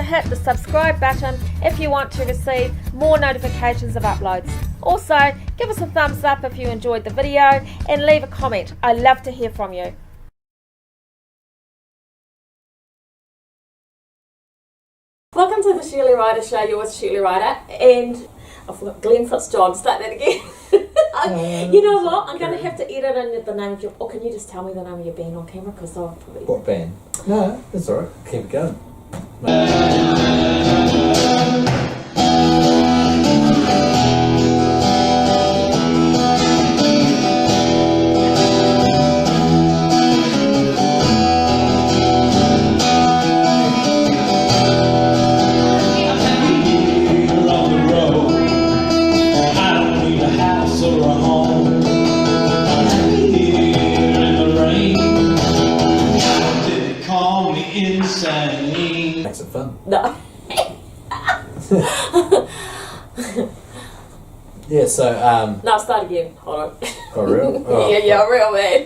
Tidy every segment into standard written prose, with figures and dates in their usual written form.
hit the subscribe button if you want to receive more notifications of uploads. Also, give us a thumbs up if you enjoyed the video and leave a comment. I love to hear from you. Welcome to the Shirley Rider Show. You're with Shirley Rider, and I forgot Glen Fitzjohn. Start that again. You know what? I'm going to have to edit in the name of your... Or can you just tell me the name of your band on camera? Because I'll probably... What band? No, that's alright. Keep it going. Makes it fun. No. Yeah, so No, start again. Hold on. Oh, real? Oh, yeah, real man.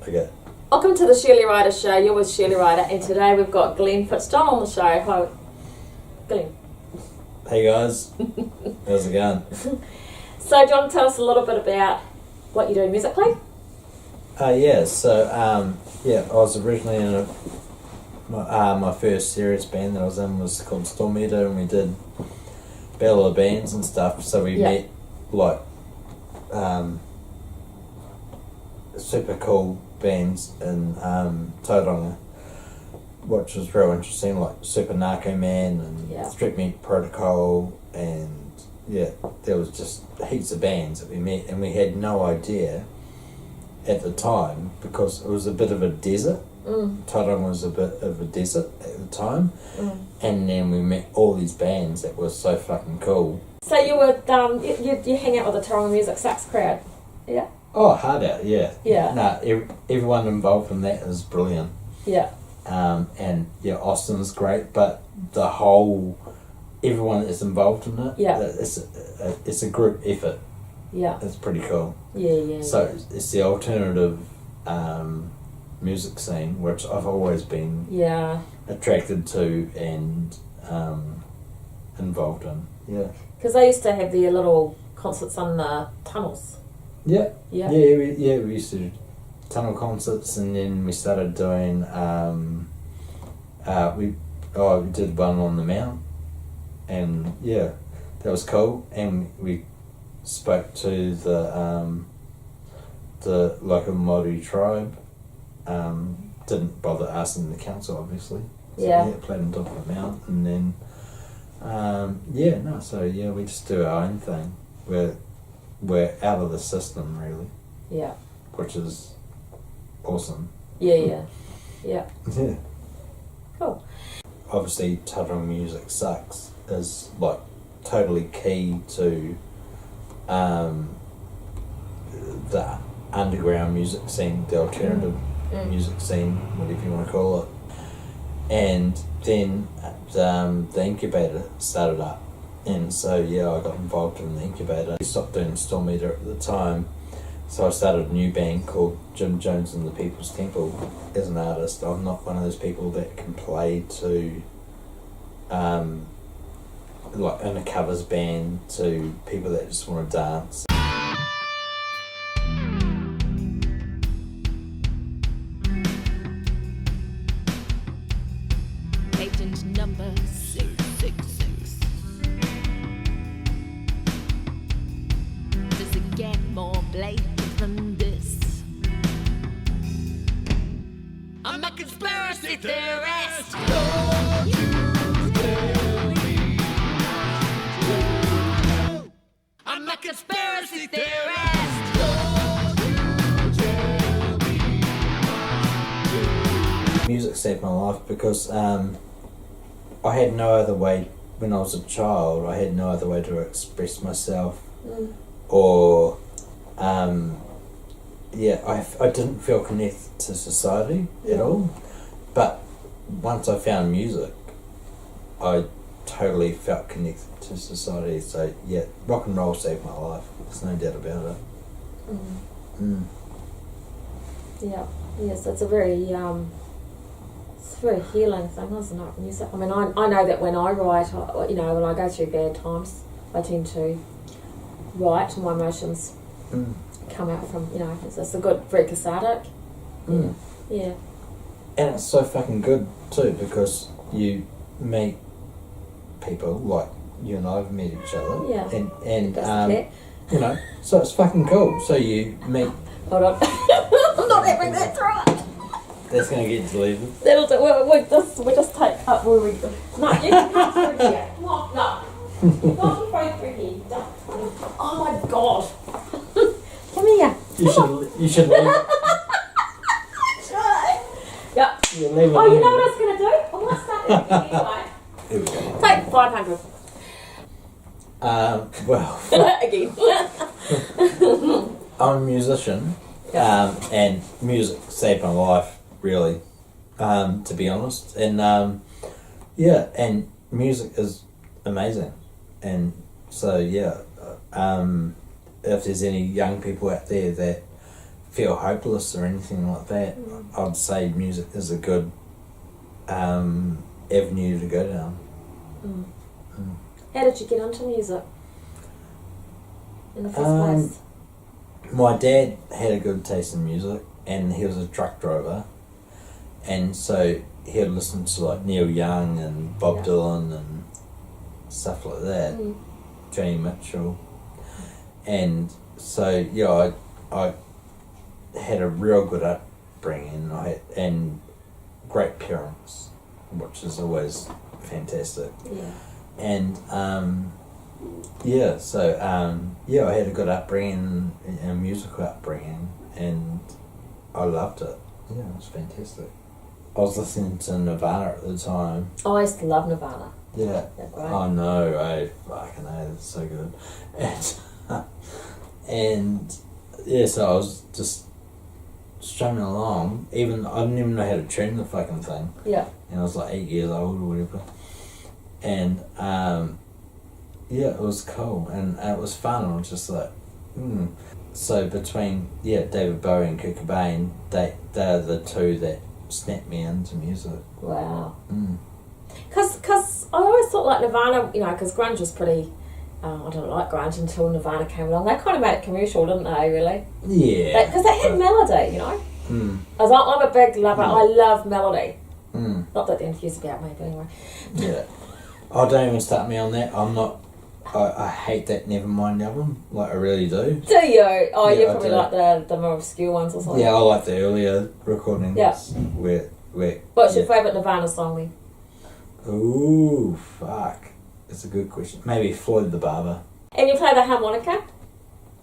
Okay. Welcome to the Shirley Rider Show. You're with Shirley Rider, and today we've got Glen Fitzjohn on the show. Hi, Glen. Hey guys, how's it going? So, do you want to tell us a little bit about what you do musically? Yeah, so I was originally in my first serious band that I was in was called Storm Eater, and we did Battle of the Bands and stuff. So we met like super cool bands in Tauranga, which was real interesting, like Super Narco Man and Street Meat Protocol, and there was just heaps of bands that we met, and we had no idea at the time because it was a bit of a desert. Tauranga was a bit of a desert at the time, and then we met all these bands that were so fucking cool. So you were you hang out with the Tauranga Music Sux crowd, yeah? Oh, hard out, yeah. Yeah. No, everyone involved in that is brilliant. Yeah. And Austin's great, but everyone that's involved in it, it's a group effort. Yeah. It's pretty cool. Yeah. So it's the alternative music scene, which I've always been attracted to and involved in. Yeah. Because they used to have their little concerts on the tunnels. Yeah. Yeah. We used to do tunnel concerts, and then we started doing we did one on the Mount, and that was cool, and we spoke to the local Māori tribe. Didn't bother asking the council, obviously. So, played on top of the Mount, and then we just do our own thing. We're out of the system, really. Yeah. Which is awesome. Yeah. Yeah. Cool. Obviously, Tauranga Music Sux is like totally key to the underground music scene, the alternative music scene, whatever you want to call it. And then the incubator started up, and so I got involved in the incubator. We stopped doing Storm Eater at the time, so I started a new band called Jim Jones and the People's Temple. As an artist, I'm not one of those people that can play to like in a covers band to people that just want to dance. Patent number 666. Does it get more blatant than this? I'm a conspiracy theorist. Don't you tell me. I'm a conspiracy theorist. Don't you tell me. Music saved my life because I had no other way, when I was a child, I had no other way to express myself or I didn't feel connected to society at all. But once I found music, I totally felt connected to society. So rock and roll saved my life. There's no doubt about it. Yeah. Yes, it's a very It's a very healing thing, isn't it? Music. I mean, I know that when I write, when I go through bad times, I tend to write. My emotions come out from, it's a good, very cathartic. Yeah. And it's so fucking good too, because you meet people like you and I have met each other. Yeah. And so it's fucking cool. So you meet. Hold on. I'm not having that through it. That's gonna get deleted. That'll do. We just take up where we go. No, you can come through here. Come on, no. You can't through here. Oh my god. Come here. You should leave. Yeah. You leave it. Oh, you know what I was going to do? I'm going to start it anyway. Here we go. Take 500. Again. I'm a musician, and music saved my life, really, to be honest. And and music is amazing. And so, if there's any young people out there that feel hopeless or anything like that, I'd say music is a good avenue to go down. How did you get into music in the first place? My dad had a good taste in music, and he was a truck driver, and so he'd listen to like Neil Young and Bob Dylan and stuff like that, Joni Mitchell, and so I had a real good upbringing, and great parents, which is always fantastic. Yeah. And I had a good upbringing, a musical upbringing, and I loved it. Yeah, it was fantastic. I was listening to Nirvana at the time. Oh, I used to love Nirvana. Yeah. They're great. Oh no, I fucking hate it. It's so good. And so I was just strumming along. I didn't even know how to tune the fucking thing. Yeah. And I was like 8 years old or whatever. And it was cool, and it was fun. I was just like, So between David Bowie and Kurt Cobain, they're the two that snapped me into music. Wow. Because I always thought like Nirvana, because grunge was pretty. I didn't like grunge until Nirvana came along. They kind of made it commercial, didn't they? Really? Yeah. Because they had melody, I'm a big lover. I love melody. Not that the interview's about me, but anyway. Yeah. Oh, don't even start me on that. I'm not. I hate that Nevermind album. Like, I really do. Do you? Oh, Yeah, you I probably do. like the more obscure ones or something. Yeah, I like the earlier recordings. Yeah. Where What's your favourite Nirvana song then? Ooh, fuck. That's a good question. Maybe Floyd the Barber. And you play the harmonica?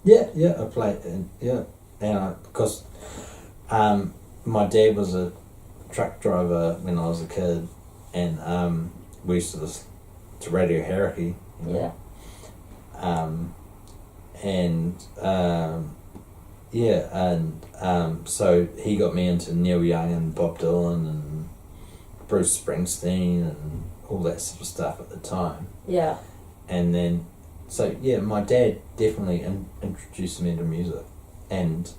Yeah, I play it. And because my dad was a truck driver when I was a kid, and we used to listen to Radio Harakey. Yeah. So he got me into Neil Young and Bob Dylan and Bruce Springsteen and all that sort of stuff at the time. Yeah. And then, my dad definitely introduced me to music, and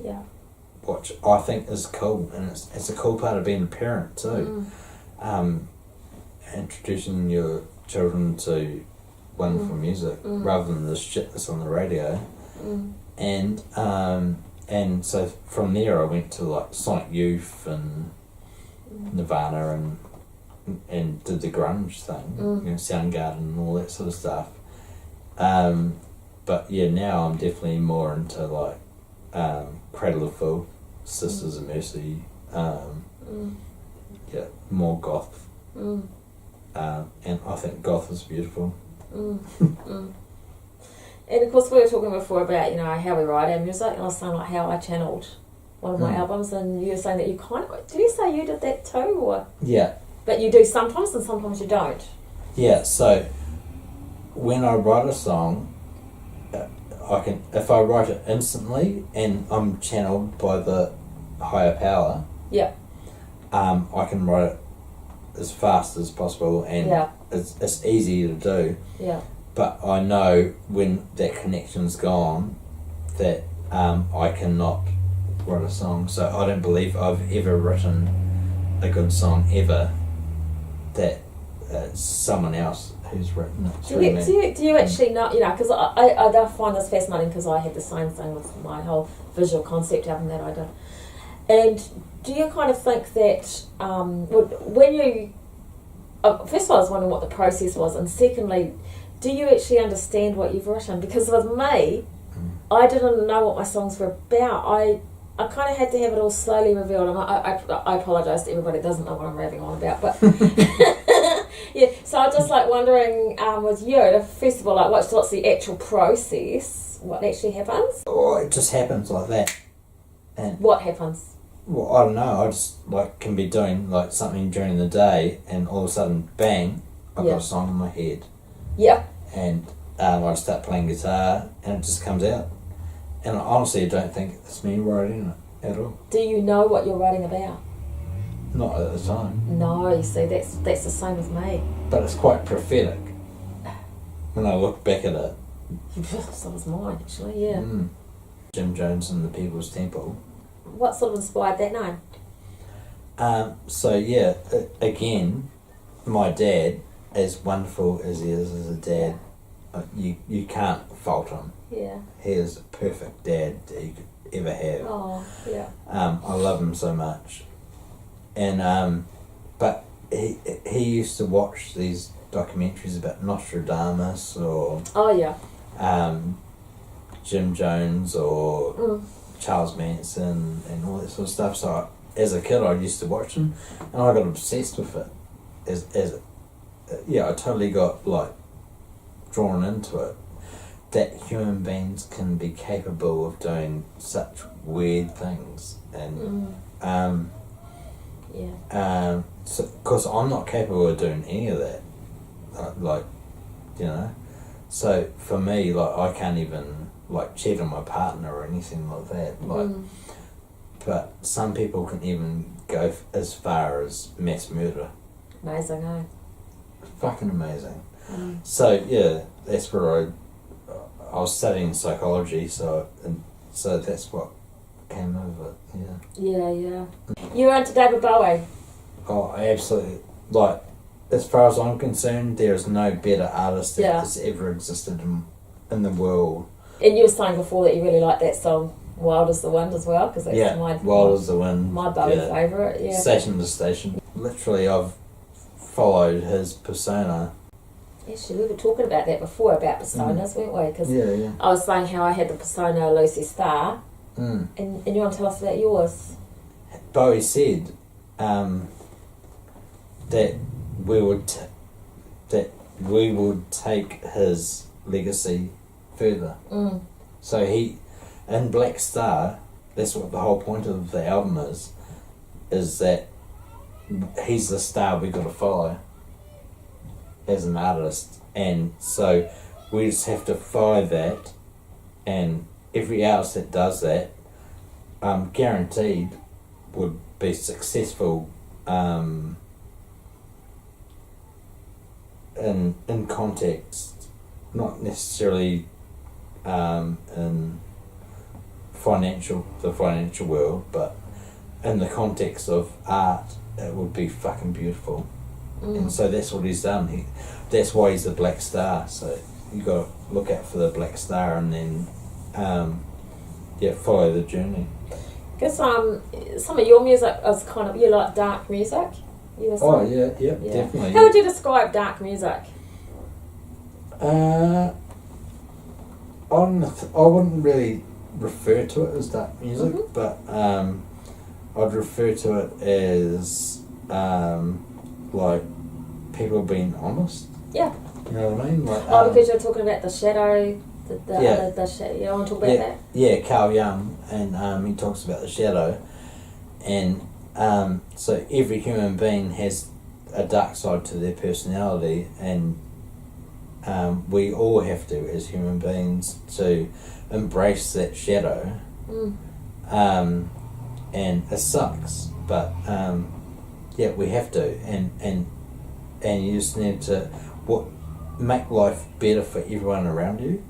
which I think is cool, and it's a cool part of being a parent too. Introducing your children to wonderful music rather than the shit that's on the radio. And so from there I went to like Sonic Youth and Nirvana and did the grunge thing, Soundgarden and all that sort of stuff. But now I'm definitely more into like Cradle of Filth, Sisters of Mercy, more goth. And I think goth is beautiful. And of course we were talking before about, how we write our music, and I was saying like how I channeled one of my albums, and you were saying that you did you say you did that too, or? Yeah. But you do sometimes and sometimes you don't. Yeah, so when I write a song, if I write it instantly and I'm channeled by the higher power, I can write it as fast as possible, and it's easy to do. Yeah. But I know when that connection's gone that I cannot write a song. So I don't believe I've ever written a good song ever that it's someone else who's written it. Do you actually know, because I find this fascinating because I had the same thing with my whole visual concept album that I did. And do you kind of think that when you, first of all I was wondering what the process was, and secondly, do you actually understand what you've written? Because with me, I didn't know what my songs were about. I kind of had to have it all slowly revealed, and I apologise to everybody that doesn't know what I'm raving on about, but yeah, so I'm just like wondering with you, first of all, like what's the actual process, what actually happens? Oh, it just happens like that. And what happens? Well, I don't know, I just like can be doing like something during the day and all of a sudden, bang, I've got a song in my head. Yeah. And I start playing guitar and it just comes out. And honestly, I don't think it's me writing it at all. Do you know what you're writing about? Not at the time. No, you see, that's the same with me. But it's quite prophetic when I look back at it. So was mine, actually, yeah. Jim Jones and the People's Temple. What sort of inspired that name? So yeah, again, my dad, as wonderful as he is as a dad, you can't fault him. Yeah. He is a perfect dad that you could ever have. Oh, yeah. I love him so much. And but he used to watch these documentaries about Nostradamus or Jim Jones or Charles Manson and all that sort of stuff. So as a kid I used to watch them and I got obsessed with it. I totally got like drawn into it, that human beings can be capable of doing such weird things. And so because I'm not capable of doing any of that, so for me, like, I can't even like cheat on my partner or anything like that, but some people can even go as far as mass murder. Amazing, eh? Fucking amazing. So yeah, that's where I was studying psychology, so that's what came of it. Yeah. You were into David Bowie? Oh, I absolutely, like, as far as I'm concerned, there is no better artist that has ever existed in the world. And you were saying before that you really like that song Wild as the Wind as well, because that's Wild as the Wind, my Bowie favourite. Yeah. Station to Station. Literally, I've followed his persona. Actually, we were talking about that before, about personas, weren't we? Because I was saying how I had the persona of Lucy Starr, and you want to tell us about yours? Bowie said that we would take his legacy further. So in Black Star, that's what the whole point of the album is that he's the star we got to follow as an artist, and so we just have to follow that, and every artist that does that, guaranteed would be successful in context, not necessarily in the financial world, but in the context of art, it would be fucking beautiful. And so that's what he's done. That's why he's the Black Star. So you got to look out for the Black Star and then follow the journey. Because some of your music is kind of, you like dark music? You were saying? Yeah, definitely. How would you describe dark music? I wouldn't really refer to it as dark music, but I'd refer to it as like people being honest. Yeah. You know what I mean? Like, because you're talking about the shadow, the shadow. You want to talk about that? Yeah, Carl Jung, and he talks about the shadow, and so every human being has a dark side to their personality, and we all have to, as human beings, to embrace that shadow. And it sucks, but we have to, and you just need to make life better for everyone around you.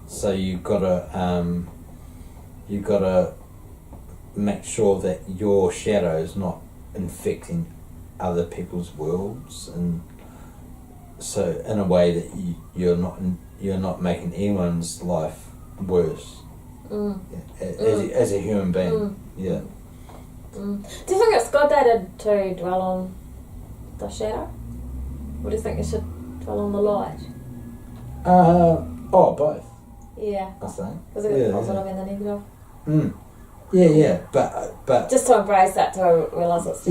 So you gotta make sure that your shadow is not infecting other people's worlds, and so in a way that you're not making anyone's life worse as a human being. Yeah. Do you think it's good to dwell on the shadow? Or do you think you should dwell on the light? Both. Yeah. I think. Because it gets positive and the negative. Yeah, but just to embrace that, to realise it's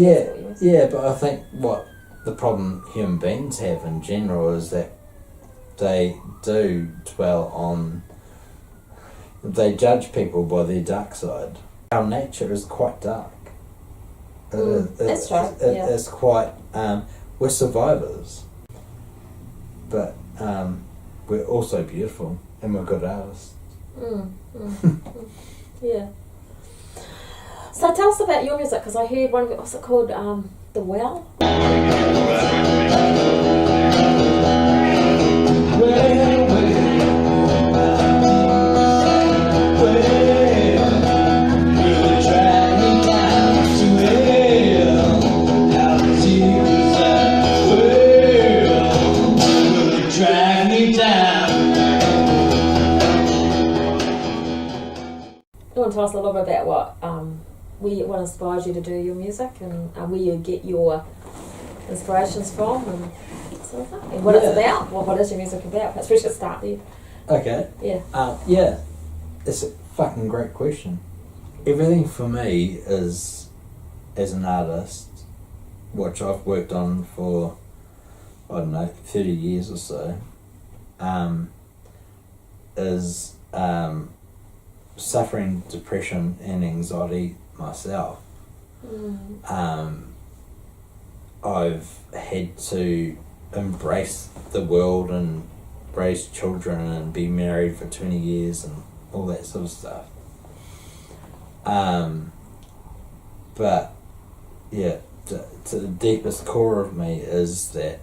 but I think what the problem human beings have in general is that they do dwell on. They judge people by their dark side. Our nature is quite dark. That's right. It's quite. We're survivors, but we're also beautiful and we're good artists. Yeah. So tell us about your music, because I heard one of it, what's it called? The Well? You want to tell us a little bit about what inspires you to do your music, and where you get your inspirations from, and sort of thing, and what it's about? What is your music about? Perhaps we should start there. Okay. Yeah. It's a fucking great question. Everything for me is, as an artist, which I've worked on for, 30 years or so, is suffering depression and anxiety myself. I've had to embrace the world and raise children and be married for 20 years and all that sort of stuff. But yeah, to the deepest core of me is that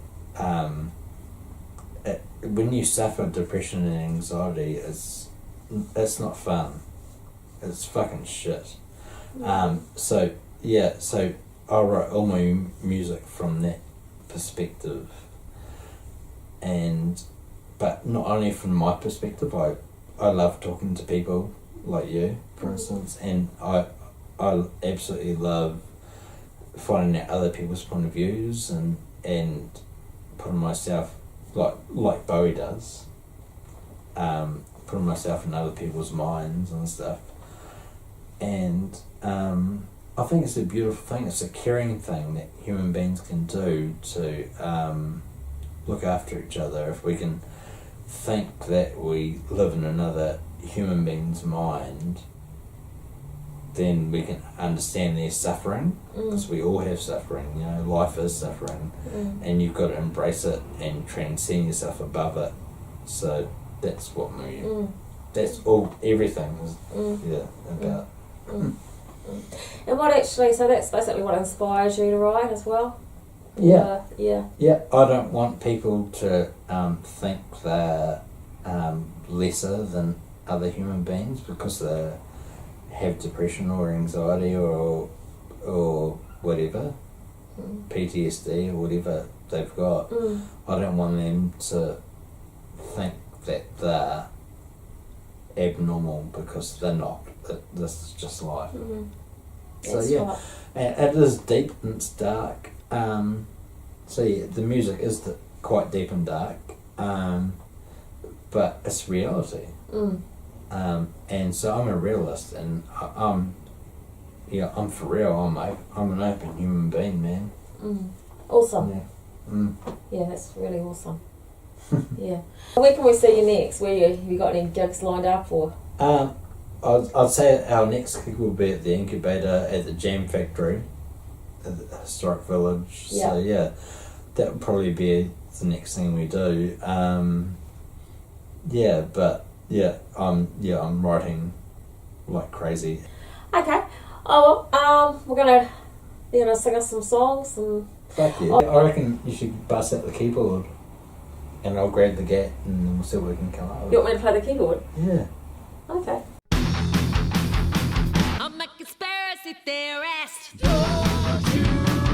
when you suffer depression and anxiety, it's not fun. It's fucking shit. So I write all my music from that perspective, but not only from my perspective. I love talking to people like you, for instance, and I absolutely love finding out other people's point of views and putting myself like Bowie does, putting myself in other people's minds and stuff. And I think it's a beautiful thing. It's a caring thing that human beings can do to look after each other. If we can think that we live in another human being's mind, then we can understand their suffering, because we all have suffering. Life is suffering, and you've got to embrace it and transcend yourself above it. So that's what that's all. Everything is about. And so that's basically what inspires you to write as well? Yeah. Yeah. I don't want people to think they're lesser than other human beings because they have depression or anxiety or whatever, PTSD or whatever they've got. I don't want them to think that they're abnormal, because they're not. This is just life. So yeah, and it is deep and it's dark. So yeah, the music is quite deep and dark, but it's reality. And so I'm a realist, and I'm for real. I'm an open human being, man. Awesome. Yeah, that's really awesome. Yeah. Where can we see you next? Have you got any gigs lined up, or? I'd say our next gig will be at the Incubator at the Jam Factory, at the Historic Village. Yeah. So yeah, that would probably be the next thing we do. I'm writing like crazy. Okay. Oh well, you're gonna sing us some songs and. Fuck yeah! I reckon you should bust out the keyboard, and I'll grab the gat, and then we'll see what we can come up with. You want me to play the keyboard? Yeah. Okay. I'm a conspiracy theorist. Don't you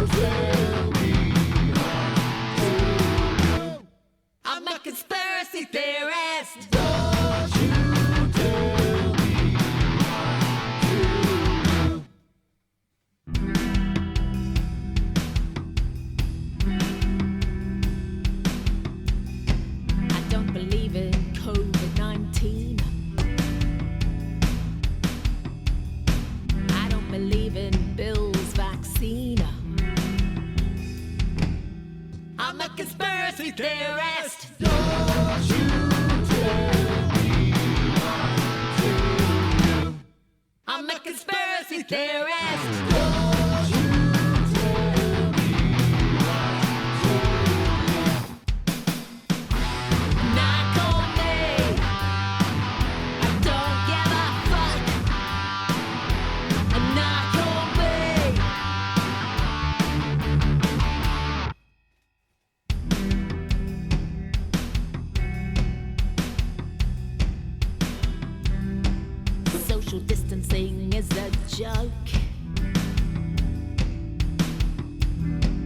tell me believe in COVID-19. I don't believe in Bill's vaccine. I'm a conspiracy theorist. Don't you tell me what to do. I'm a conspiracy theorist. Don't you tell me what to do. Knock on me. I don't give a fuck. Knock on me. Social distancing is a joke.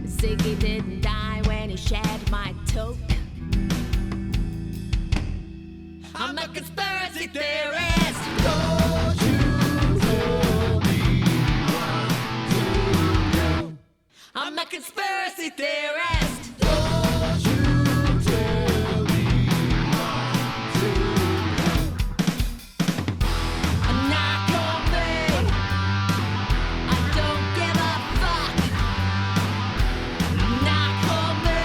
Ziggy didn't die when he shared my toke. I'm a conspiracy theorist. Don't you tell me what to do. I'm a conspiracy theorist. Don't you tell me what to do. Knock on me. I don't give a fuck. Knock on me.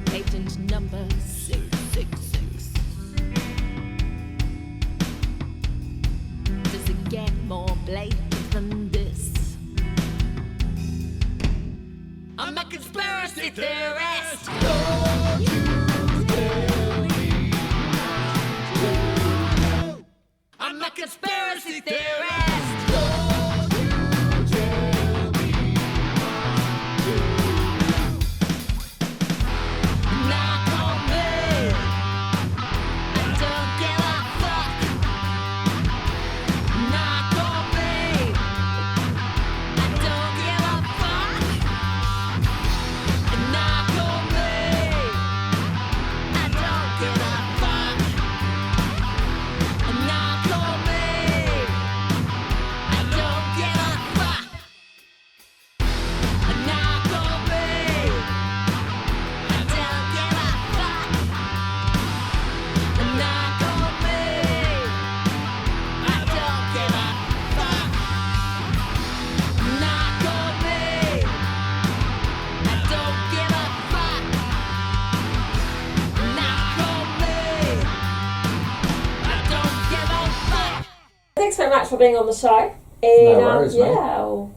Patent number 666. Does it get more blatant than this? I'm a conspiracy theorist. Don't you tell me what to do. I'm a conspiracy theorist. Don't you tell me what to do. Knock on me. I don't give a fuck. Knock on me. I don't give a fuck. Knock on me. I don't give a fuck. Knock on me. I don't give a fuck. Knock on me. I don't give a fuck. Knock on me. I don't give a fuck. Knock on me. I don't give a fuck. Knock on me. I don't give a fuck. Thanks so much for being on the show. And No worries, yeah, mate. I'll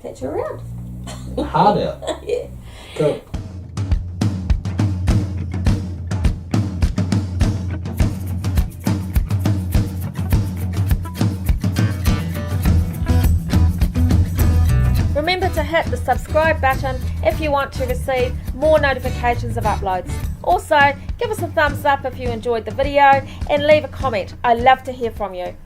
catch you around. Hard out. Yeah. Cool. Remember to hit the subscribe button if you want to receive more notifications of uploads. Also, give us a thumbs up if you enjoyed the video and leave a comment. I love to hear from you.